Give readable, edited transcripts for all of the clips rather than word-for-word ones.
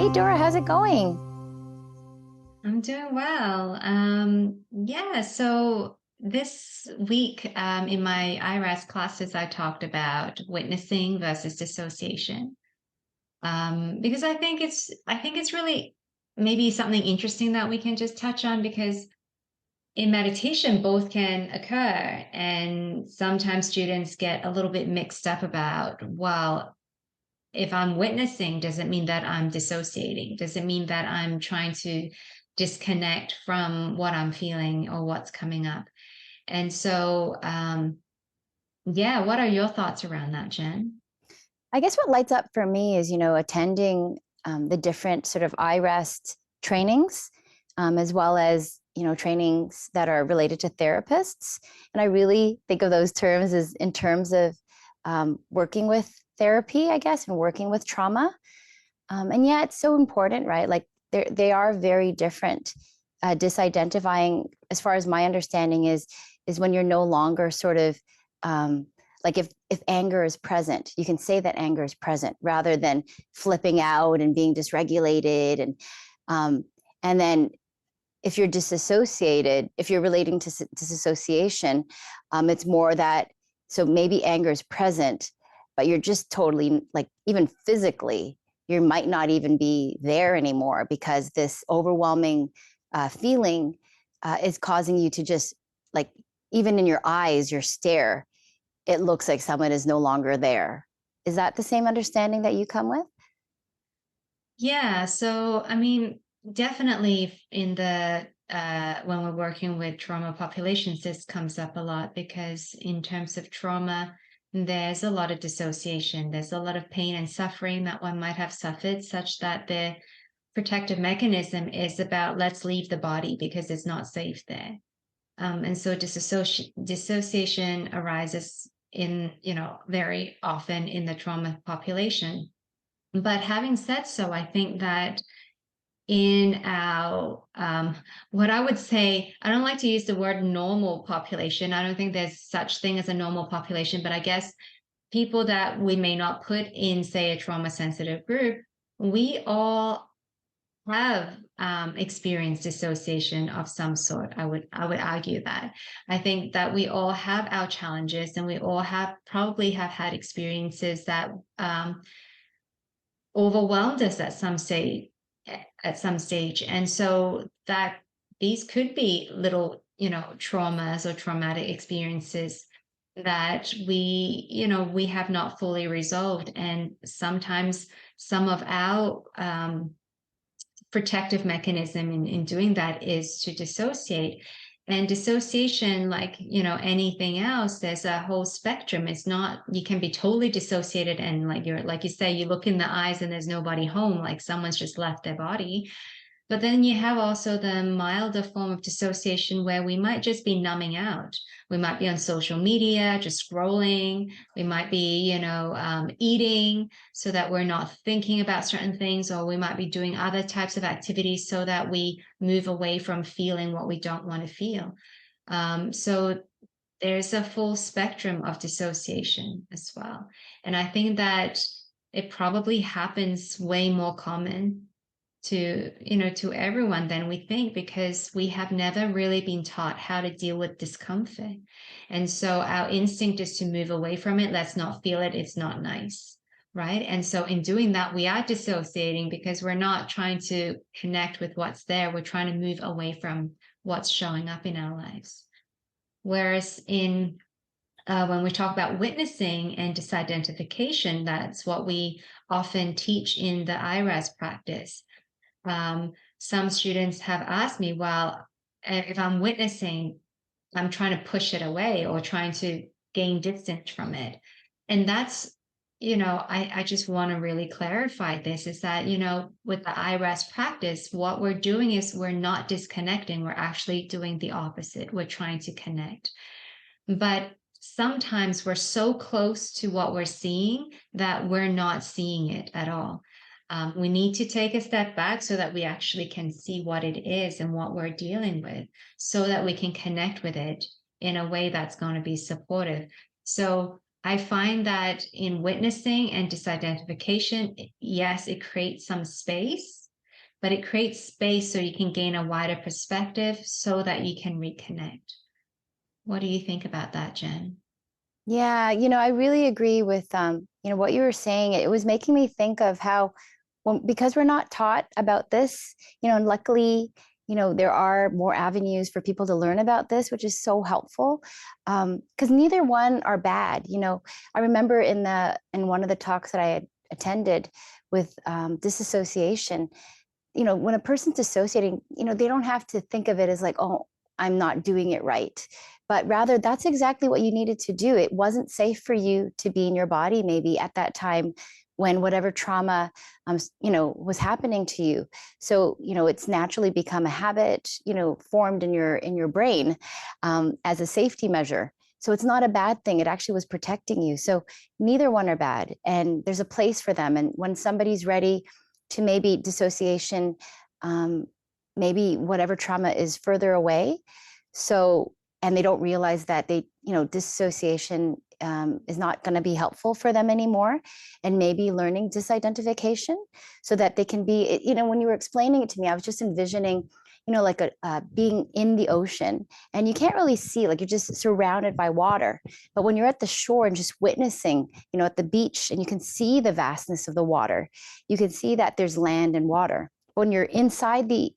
Hey Dora, how's it going? I'm doing well. Yeah, so this week in my irest classes, I talked about witnessing versus dissociation. Because I think it's really maybe something interesting that we can just touch on because in meditation, both can occur. And sometimes students get a little bit mixed up about, well, if I'm witnessing, does it mean that I'm dissociating? Does it mean that I'm trying to disconnect from what I'm feeling or what's coming up? And so, yeah, what are your thoughts around that, Jen? I guess what lights up for me is, attending the different sort of irest trainings, as well as, trainings that are related to therapists. And I really think of those terms as in terms of working with therapy, I guess, and working with trauma. And yeah, it's so important, right? Like they are very different. Disidentifying, as far as my understanding is when you're no longer sort of like if anger is present, you can say that anger is present rather than flipping out and being dysregulated and then if you're disassociated, if you're relating to disassociation, it's more that so maybe anger is present, but you're just totally like even physically, you might not even be there anymore because this overwhelming feeling is causing you to just like even in your eyes, your stare, it looks like someone is no longer there. Is that the same understanding that you come with? Yeah, so I mean, definitely in the when we're working with trauma populations, this comes up a lot because in terms of trauma, there's a lot of dissociation, there's a lot of pain and suffering that one might have suffered, such that the protective mechanism is about let's leave the body because it's not safe there. And so dissociation arises in, very often in the trauma population. But having said so, I think that in our, what I would say, I don't like to use the word normal population. I don't think there's such thing as a normal population, but I guess people that we may not put in, say, a trauma sensitive group, we all have experienced dissociation of some sort. I would argue that. I think that we all have our challenges, and we all have probably have had experiences that overwhelmed us at some stage, and so that these could be little, traumas or traumatic experiences that we have not fully resolved, and sometimes some of our protective mechanism in doing that is to dissociate. And dissociation, like, anything else, there's a whole spectrum. It's not, you can be totally dissociated and like you say, you look in the eyes and there's nobody home, like someone's just left their body. But then you have also the milder form of dissociation where we might just be numbing out. We might be on social media, just scrolling. We might be, eating so that we're not thinking about certain things, or we might be doing other types of activities so that we move away from feeling what we don't want to feel. So there's a full spectrum of dissociation as well. And I think that it probably happens way more common to everyone than we think because we have never really been taught how to deal with discomfort. And so our instinct is to move away from it. Let's not feel it. It's not nice. Right. And so in doing that, we are dissociating because we're not trying to connect with what's there. We're trying to move away from what's showing up in our lives. Whereas in when we talk about witnessing and disidentification, that's what we often teach in the irest practice. Some students have asked me, well, if I'm witnessing, I'm trying to push it away or trying to gain distance from it. And that's, I just want to really clarify this is that, with the irest practice, what we're doing is we're not disconnecting. We're actually doing the opposite. We're trying to connect. But sometimes we're so close to what we're seeing that we're not seeing it at all. We need to take a step back so that we actually can see what it is and what we're dealing with so that we can connect with it in a way that's going to be supportive. So I find that in witnessing and disidentification, yes, it creates some space, but it creates space so you can gain a wider perspective so that you can reconnect. What do you think about that, Jen? Yeah, I really agree with what you were saying. It was making me think of how because we're not taught about this, and luckily, there are more avenues for people to learn about this, which is so helpful. Because neither one are bad. I remember in one of the talks that I had attended with disassociation, when a person's dissociating, they don't have to think of it as like, oh, I'm not doing it right. But rather, that's exactly what you needed to do. It wasn't safe for you to be in your body, maybe at that time when whatever trauma, was happening to you. So, it's naturally become a habit, formed in your brain as a safety measure. So it's not a bad thing. It actually was protecting you. So neither one are bad, and there's a place for them. And when somebody's ready to maybe dissociation, maybe whatever trauma is further away. So, and they don't realize that dissociation is not going to be helpful for them anymore. And maybe learning disidentification so that they can be, when you were explaining it to me, I was just envisioning, like being in the ocean, and you can't really see, like you're just surrounded by water. But when you're at the shore and just witnessing, at the beach, and you can see the vastness of the water, you can see that there's land and water. When you're inside the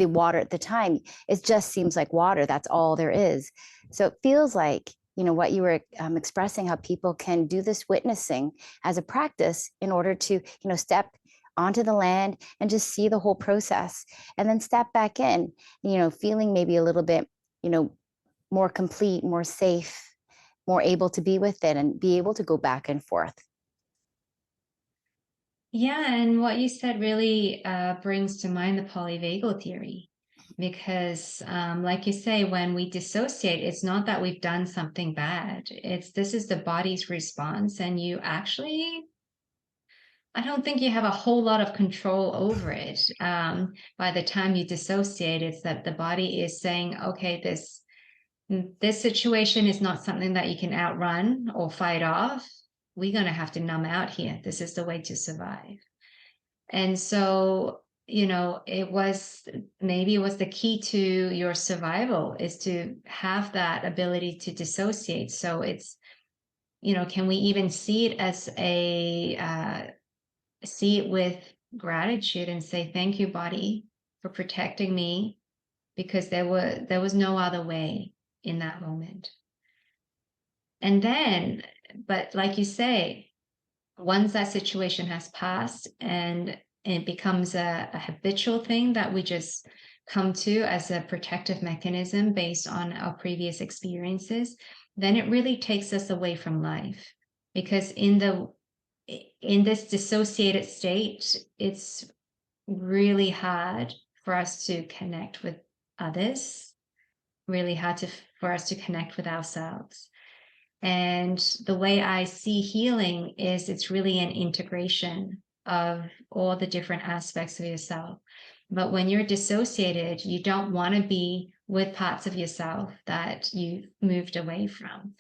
water at the time, it just seems like water. That's all there is. So it feels like, what you were expressing, how people can do this witnessing as a practice in order to, step onto the land and just see the whole process, and then step back in, feeling maybe a little bit, more complete, more safe, more able to be with it and be able to go back and forth. Yeah, and what you said really brings to mind the polyvagal theory, because like you say, when we dissociate, it's not that we've done something bad. This is the body's response, and you actually, I don't think you have a whole lot of control over it. By the time you dissociate, it's that the body is saying, okay, this situation is not something that you can outrun or fight off. We're going to have to numb out here. This is the way to survive. And so, maybe it was the key to your survival, is to have that ability to dissociate. So it's, can we even see it as see it with gratitude and say, thank you, body, for protecting me, because there was no other way in that moment. And then, but like you say, once that situation has passed and it becomes a habitual thing that we just come to as a protective mechanism based on our previous experiences, then it really takes us away from life. Because in this dissociated state, it's really hard for us to connect with others, really hard for us to connect with ourselves. And the way I see healing is it's really an integration of all the different aspects of yourself. But when you're dissociated, you don't want to be with parts of yourself that you've moved away from.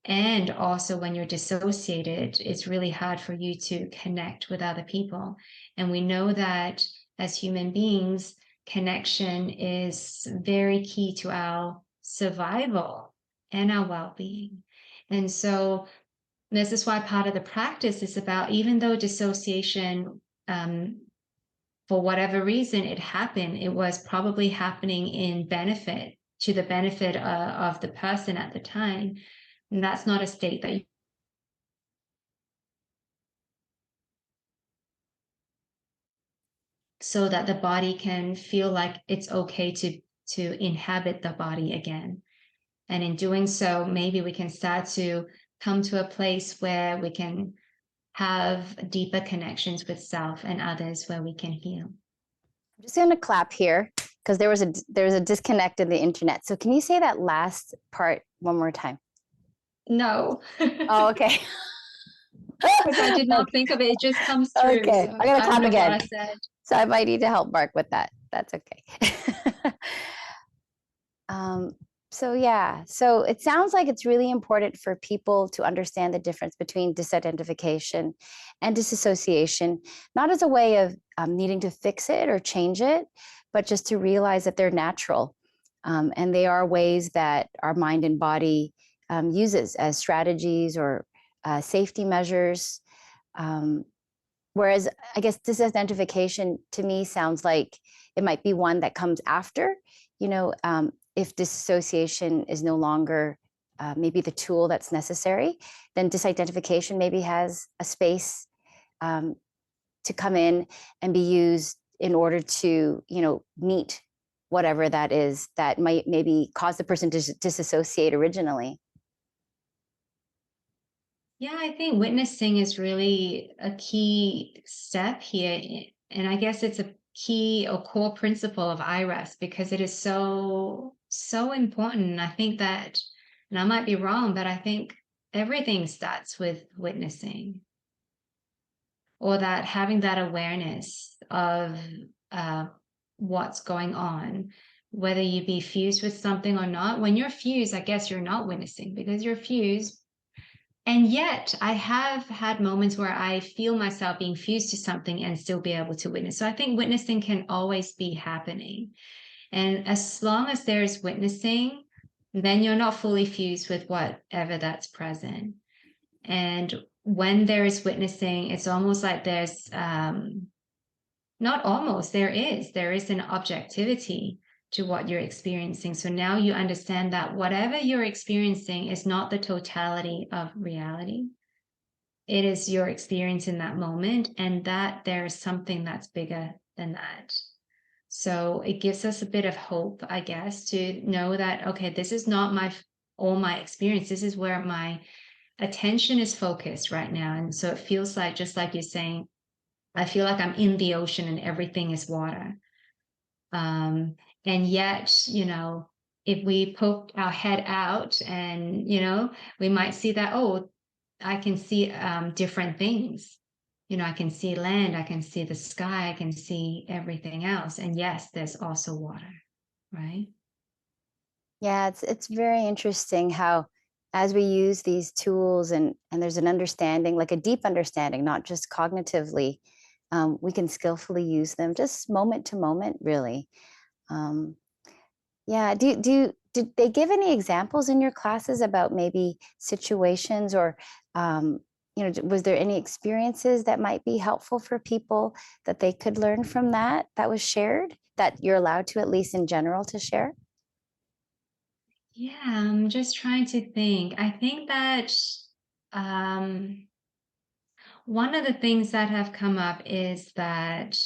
And also, when you're dissociated, it's really hard for you to connect with other people. And we know that as human beings, connection is very key to our survival and our well-being. And so this is why part of the practice is about, even though dissociation, for whatever reason it happened, it was probably happening to the benefit of the person at the time. And that's not a state that so that the body can feel like it's okay to inhabit the body again. And in doing so, maybe we can start to come to a place where we can have deeper connections with self and others, where we can heal. I'm just going to clap here because there was a disconnect in the internet. So can you say that last part one more time? No. Oh, okay. Because I did not think of it. It just comes through. Okay, So I'm going to clap again. What I said. So I might need to help Mark with that. That's okay. So, yeah, so it sounds like it's really important for people to understand the difference between disidentification and disassociation, not as a way of needing to fix it or change it, but just to realize that they're natural. And they are ways that our mind and body uses as strategies or safety measures. Um, Whereas I guess disidentification to me sounds like it might be one that comes after, if dissociation is no longer maybe the tool that's necessary, then disidentification maybe has a space um, to come in and be used in order to, meet whatever that is that might maybe cause the person to disassociate originally. Yeah, I think witnessing is really a key step here. And I guess it's a key or core principle of irest because it is so, so important. And I think that, and I might be wrong, but I think everything starts with witnessing, or that having that awareness of uh, what's going on, whether you be fused with something or not. When you're fused, I guess you're not witnessing because you're fused. And yet, I have had moments where I feel myself being fused to something and still be able to witness. So I think witnessing can always be happening. And as long as there is witnessing, then you're not fully fused with whatever that's present. And when there is witnessing, it's almost like there's not almost, there is an objectivity to what you're experiencing. So now you understand that whatever you're experiencing is not the totality of reality. It is your experience in that moment, and that there is something that's bigger than that. So it gives us a bit of hope, I guess, to know that, okay, this is not all my experience. This is where my attention is focused right now. And so it feels like, just like you're saying, I feel like I'm in the ocean and everything is water. And yet, if we poke our head out and, we might see that, oh, I can see different things. I can see land, I can see the sky, I can see everything else. And yes, there's also water, right? Yeah, it's very interesting how as we use these tools and there's an understanding, like a deep understanding, not just cognitively, we can skillfully use them just moment to moment, really. Um, yeah, did they give any examples in your classes about maybe situations or was there any experiences that might be helpful for people that they could learn from that was shared that you're allowed to, at least in general, to share? Yeah, I'm just trying to think. I think that um, one of the things that have come up is that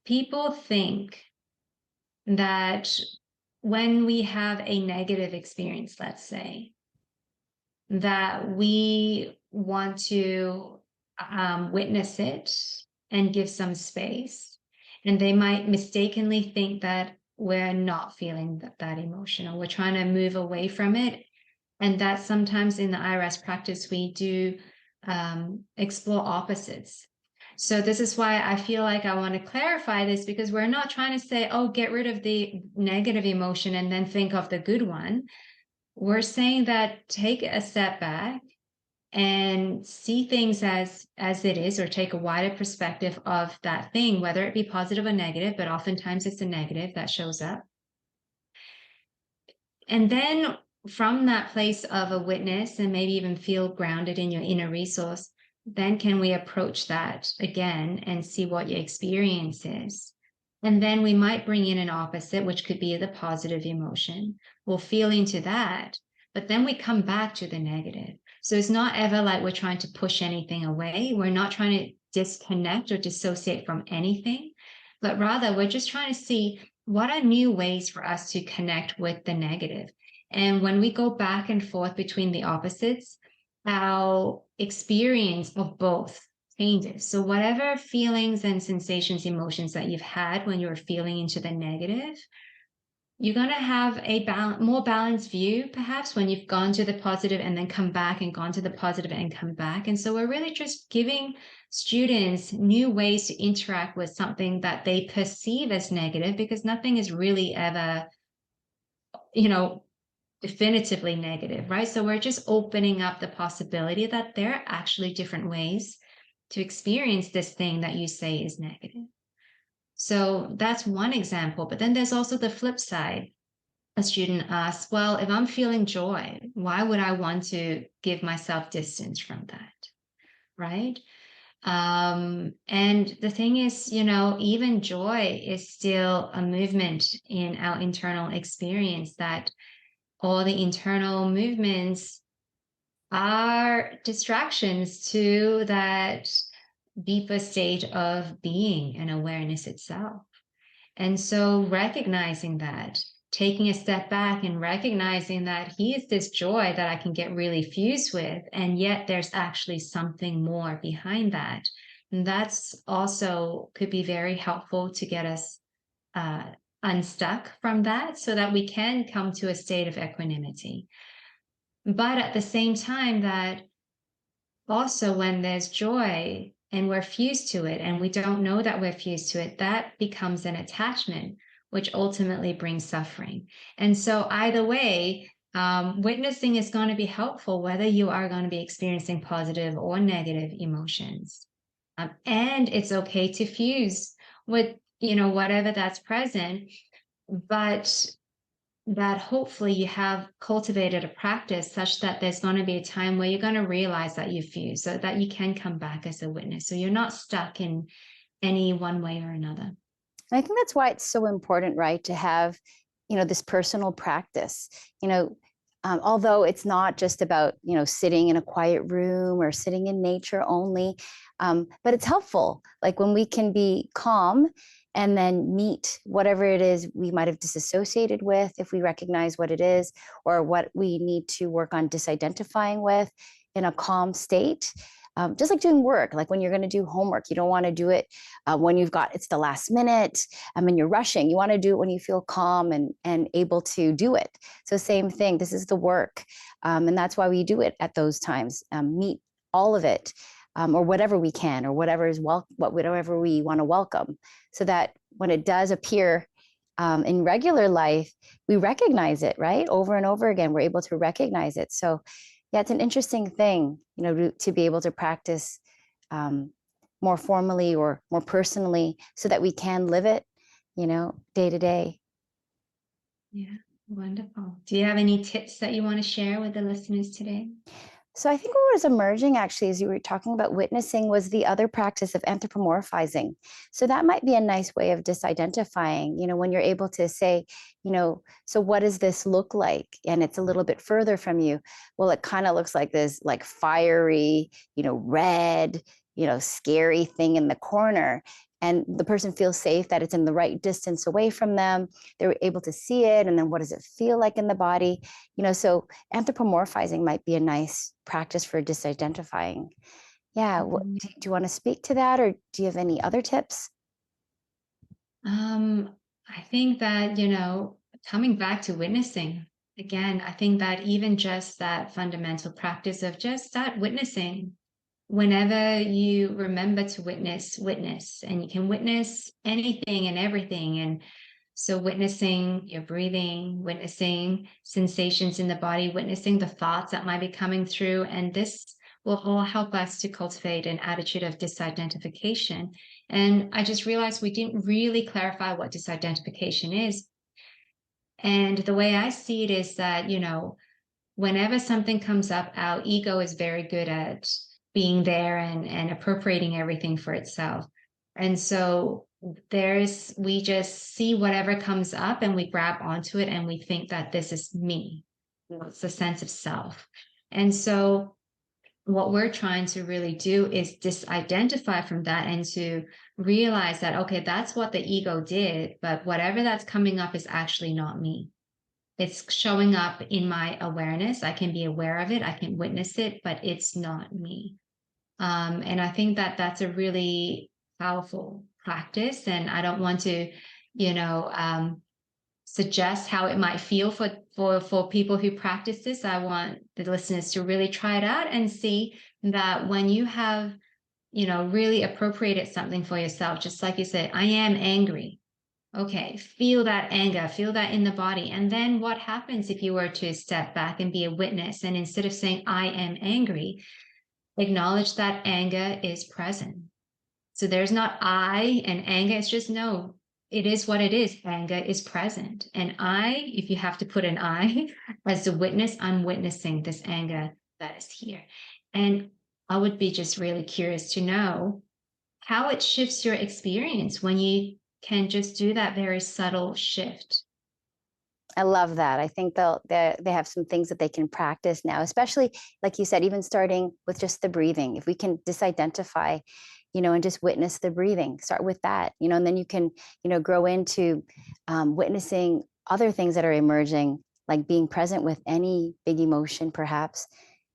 people think that when we have a negative experience, let's say, that we want to witness it and give some space. And they might mistakenly think that we're not feeling that emotion, or we're trying to move away from it. And that sometimes in the irest practice, we do explore opposites. So this is why I feel like I want to clarify this, because we're not trying to say, oh, get rid of the negative emotion and then think of the good one. We're saying that take a step back and see things as it is, or take a wider perspective of that thing, whether it be positive or negative, but oftentimes it's a negative that shows up. And then from that place of a witness, and maybe even feel grounded in your inner resource, then can we approach that again and see what your experience is? And then we might bring in an opposite, which could be the positive emotion. We'll feel into that, but then we come back to the negative. So it's not ever like we're trying to push anything away. We're not trying to disconnect or dissociate from anything, but rather we're just trying to see what are new ways for us to connect with the negative. And when we go back and forth between the opposites, our experience of both changes. So whatever feelings and sensations, emotions that you've had when you're feeling into the negative, you're going to have a more balanced view, perhaps, when you've gone to the positive and then come back and gone to the positive and come back. And so we're really just giving students new ways to interact with something that they perceive as negative, because nothing is really ever definitively negative, right? So we're just opening up the possibility that there are actually different ways to experience this thing that you say is negative. So that's one example. But then there's also the flip side. A student asks, well, if I'm feeling joy, why would I want to give myself distance from that? Right? And the thing is, even joy is still a movement in our internal experience, that all the internal movements are distractions to that deeper state of being and awareness itself. And so recognizing that, taking a step back and recognizing that here's this joy that I can get really fused with, and yet there's actually something more behind that. And that's also could be very helpful to get us unstuck from that so that we can come to a state of equanimity. But at the same time, that also when there's joy and we're fused to it and we don't know that we're fused to it, that becomes an attachment, which ultimately brings suffering. And so either way, witnessing is going to be helpful, whether you are going to be experiencing positive or negative emotions. And it's okay to fuse with, whatever that's present, but that hopefully you have cultivated a practice such that there's going to be a time where you're going to realize that you fuse, so that you can come back as a witness. So you're not stuck in any one way or another. And I think that's why it's so important, right, to have, this personal practice, although it's not just about, sitting in a quiet room or sitting in nature only, but it's helpful. Like when we can be calm and then meet whatever it is we might have disassociated with, if we recognize what it is, or what we need to work on disidentifying with in a calm state. Just like doing work, like when you're going to do homework, you don't want to do it when it's the last minute and you're rushing. You want to do it when you feel calm and able to do it. So same thing, this is the work. And that's why we do it at those times, meet all of it. Or whatever we can, or whatever we want to welcome, so that when it does appear in regular life, we recognize it, right? Over and over again, we're able to recognize it. So yeah, it's an interesting thing, to be able to practice more formally or more personally, so that we can live it, day to day. Yeah, wonderful. Do you have any tips that you want to share with the listeners today? So I think what was emerging, actually, as you were talking about witnessing, was the other practice of anthropomorphizing. So that might be a nice way of disidentifying, when you're able to say, so what does this look like? And it's a little bit further from you. Well, it kind of looks like this, like fiery, red, scary thing in the corner. And the person feels safe that it's in the right distance away from them. They're able to see it. And then what does it feel like in the body? So anthropomorphizing might be a nice practice for disidentifying. Yeah. Mm-hmm. Do you want to speak to that, or do you have any other tips? I think that, coming back to witnessing, again, I think that even just that fundamental practice of just start witnessing. Whenever you remember to witness, and you can witness anything and everything. And so witnessing your breathing, witnessing sensations in the body, witnessing the thoughts that might be coming through. And this will all help us to cultivate an attitude of disidentification. And I just realized we didn't really clarify what disidentification is. And the way I see it is that, whenever something comes up, our ego is very good at being there and appropriating everything for itself. And so we just see whatever comes up and we grab onto it and we think that this is me. It's the sense of self. And so what we're trying to really do is disidentify from that and to realize that, okay, that's what the ego did, but whatever that's coming up is actually not me. It's showing up in my awareness. I can be aware of it. I can witness it, but it's not me. And I think that that's a really powerful practice. And I don't want to, suggest how it might feel for people who practice this. I want the listeners to really try it out and see that when you have, really appropriated something for yourself, just like you said, I am angry. Okay, feel that anger, feel that in the body. And then what happens if you were to step back and be a witness? And instead of saying, I am angry, acknowledge that anger is present. So there's not I and anger. It's just no, it is what it is. Anger is present. And I, if you have to put an I as the witness, I'm witnessing this anger that is here. And I would be just really curious to know how it shifts your experience when you can just do that very subtle shift. I love that. I think they have some things that they can practice now, especially like you said, even starting with just the breathing. If we can disidentify, and just witness the breathing, start with that, and then you can, grow into witnessing other things that are emerging, like being present with any big emotion, perhaps.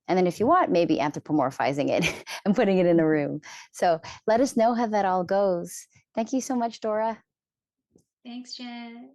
And then if you want, maybe anthropomorphizing it and putting it in a room. So let us know how that all goes. Thank you so much, Dora. Thanks, Jen.